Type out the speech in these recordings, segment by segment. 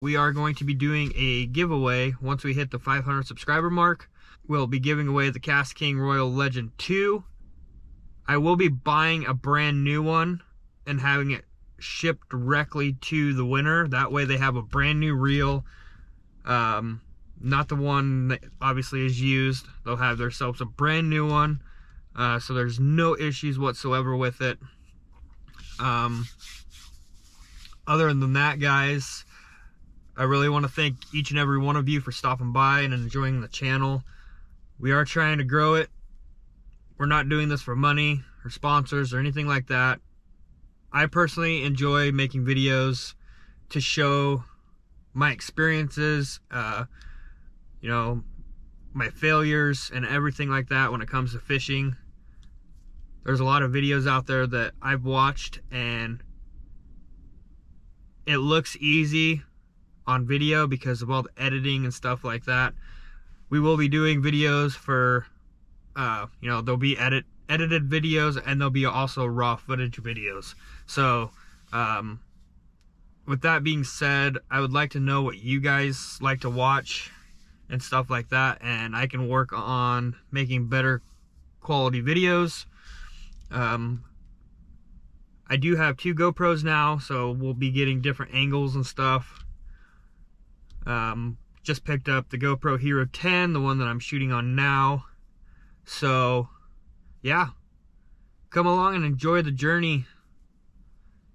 We are going to be doing a giveaway once we hit the 500 subscriber mark. We'll be giving away the Cast King Royal Legend 2. I will be buying a brand new one and having it shipped directly to the winner. That way they have a brand new reel, not the one that obviously is used. They'll have themselves a brand new one, so there's no issues whatsoever with it. Other than that, guys, I really want to thank each and every one of you for stopping by and enjoying the channel. We are trying to grow it. We're not doing this for money or sponsors or anything like that. I personally enjoy making videos to show my experiences, you know, my failures and everything like that when it comes to fishing. There's a lot of videos out there that I've watched and it looks easy on video because of all the editing and stuff like that. We will be doing videos for, you know, there'll be edited videos and there'll be also raw footage videos. So, with that being said, I would like to know what you guys like to watch and stuff like that, and I can work on making better quality videos. I do have 2 GoPros now, so we'll be getting different angles and stuff. Just picked up the GoPro Hero 10, the one that I'm shooting on now. So, yeah, come along and enjoy the journey.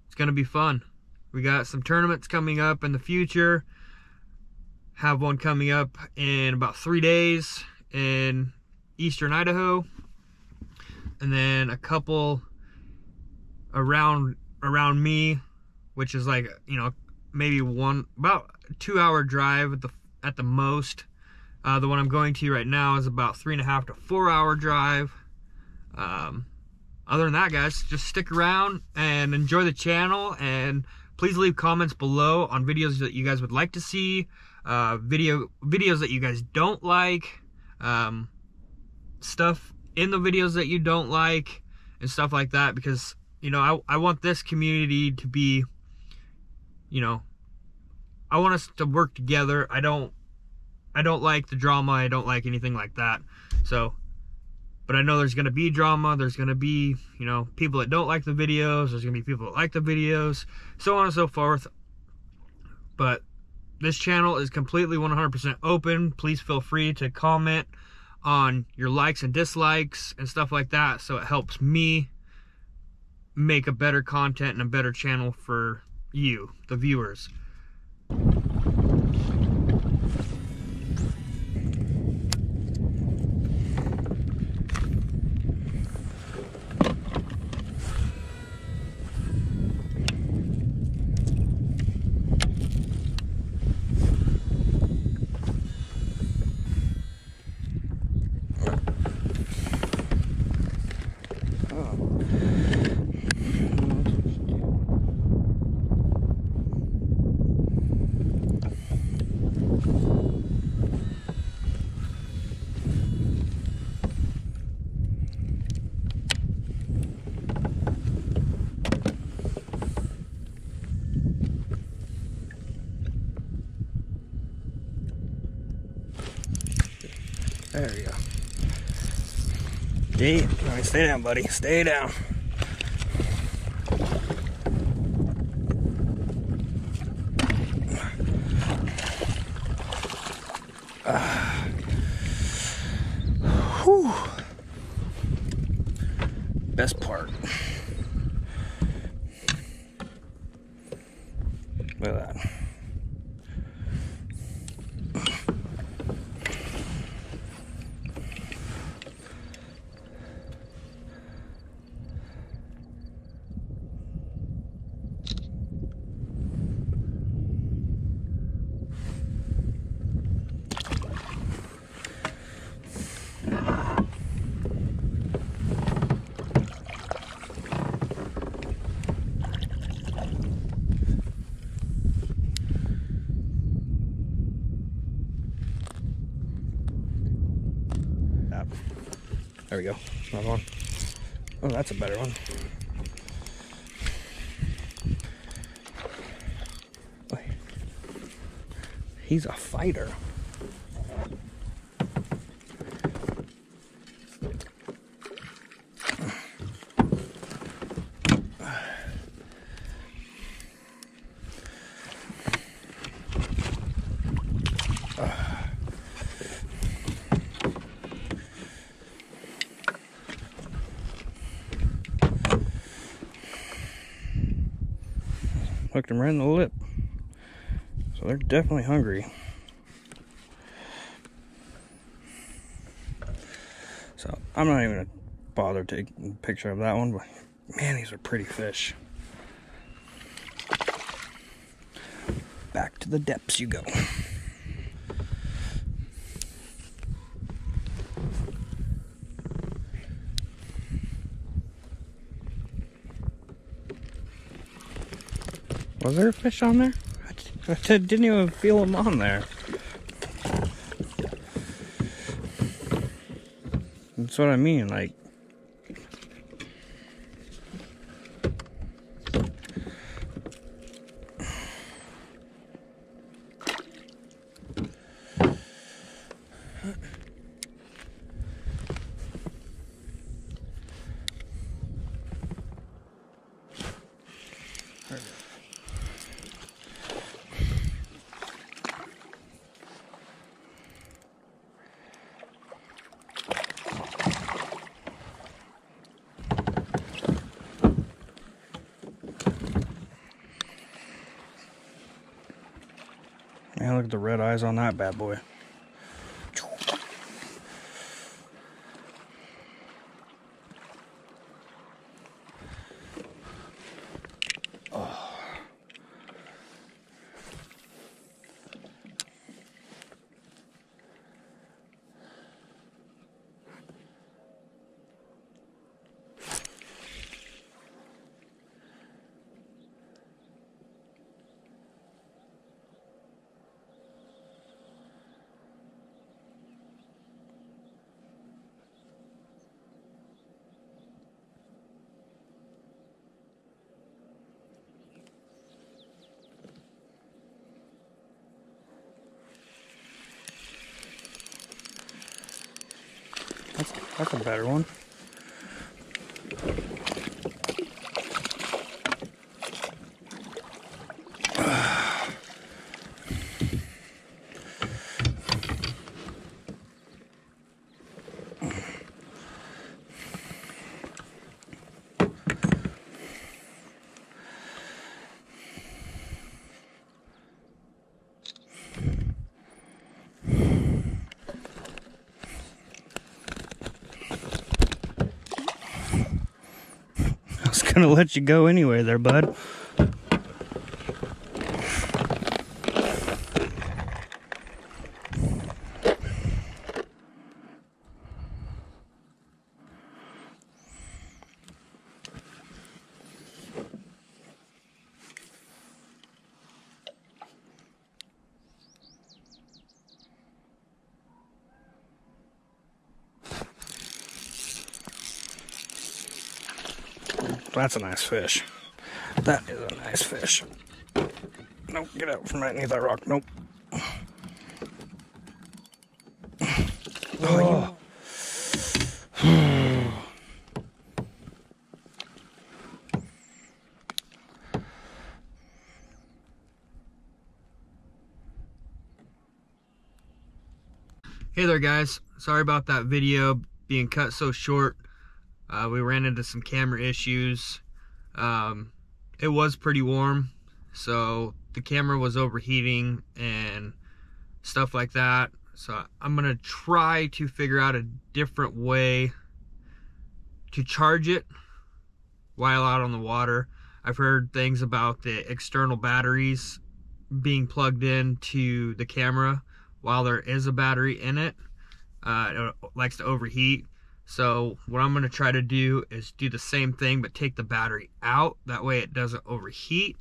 It's gonna be fun. We got some tournaments coming up in the future. Have one coming up in about 3 days in eastern Idaho, and then a couple around me, which is like, you know, maybe about a 2-hour drive at the most. The one I'm going to right now is about 3.5 to 4 hour drive. Other than that, guys, just stick around and enjoy the channel, and please leave comments below on videos that you guys would like to see, videos that you guys don't like, stuff in the videos that you don't like, and stuff like that, because, you know, I want this community to be, you know, I want us to work together. I don't like the drama. I don't like anything like that. So, but I know there's going to be drama. There's going to be, you know, people that don't like the videos. There's going to be people that like the videos, so on and so forth. But this channel is completely 100% open. Please feel free to comment on your likes and dislikes and stuff like that, so it helps me make a better content and a better channel for you, the viewers. There we go. Gate. All right, stay down, buddy. Stay down. Whew. Best part. Look at that. There we go. Another one. Oh, that's a better one. He's a fighter. Hooked him right in the lip. So they're definitely hungry. So I'm not even gonna bother taking a picture of that one, but man, these are pretty fish. Back to the depths you go. Was there a fish on there? I didn't even feel him on there. That's what I mean, like. Man, look at the red eyes on that bad boy. Oh. That's a better one. Gonna let you go anyway there, bud. That's a nice fish. That is a nice fish. Nope, get out from underneath that rock. Nope. Oh. Hey there guys, sorry about that video being cut so short. We ran into some camera issues. It was pretty warm, so the camera was overheating and stuff like that. So I'm gonna try to figure out a different way to charge it while out on the water. I've heard things about the external batteries being plugged into the camera while there is a battery in it. It likes to overheat. So what I'm gonna try to do is do the same thing but take the battery out. That way it doesn't overheat.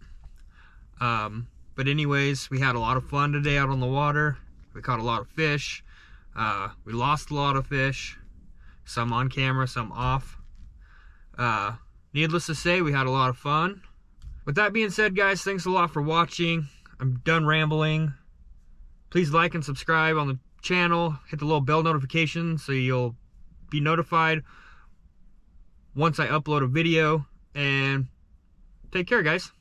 But anyways, we had a lot of fun today out on the water. We caught a lot of fish. We lost a lot of fish. Some on camera, some off. Needless to say, we had a lot of fun. With that being said, guys, thanks a lot for watching. I'm done rambling. Please like and subscribe on the channel. Hit the little bell notification so you'll be notified once I upload a video. And take care, guys.